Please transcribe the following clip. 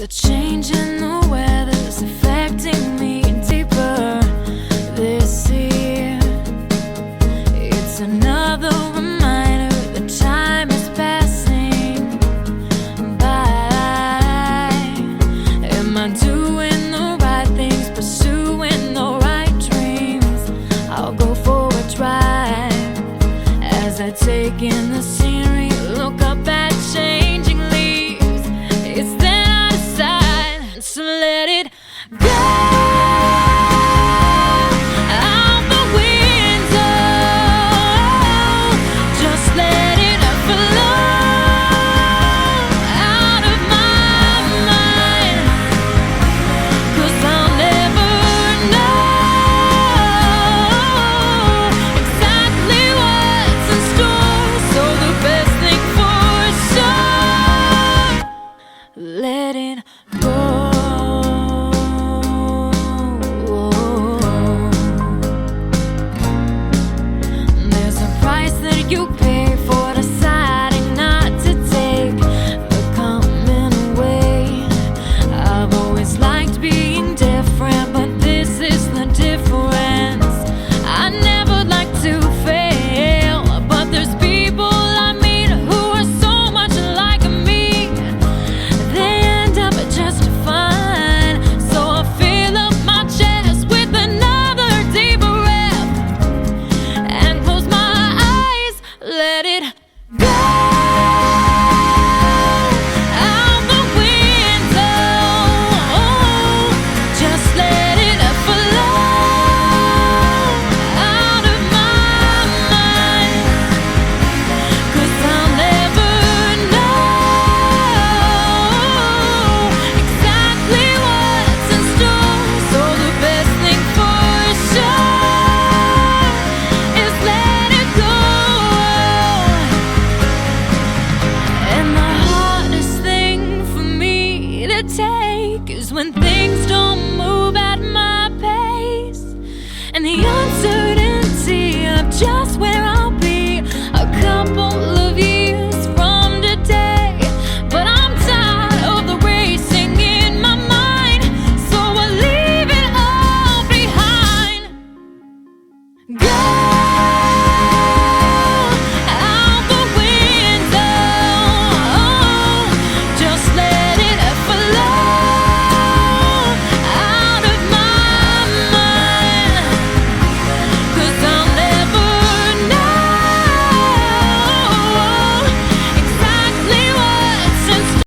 The change in the weather's affecting me deeper this year. It's another reminder that time is passing by. Am I doing the right things, pursuing the right dreams? I'll go for a drive as I take in the scenery, look up at changing leaves. It's then I decide to let it go. Out the window, just let it flow out of my mind. 'Cause I'll never know exactly what's in store. So the best thing for sure, let it go. There's a price that you pay for deciding not to take the coming away. I've always liked being different, but this is the difference. I never like to fail, but there's people I meet who are so much like me. They end up just fine. So I fill up my chest with another deep breath and close my eyes, let it go. Out the window, just let it flow out of my mind. 'Cause I'll never know exactly what's in store. So the best thing for sure is let it go. And the hardest thing for me to take is when things don't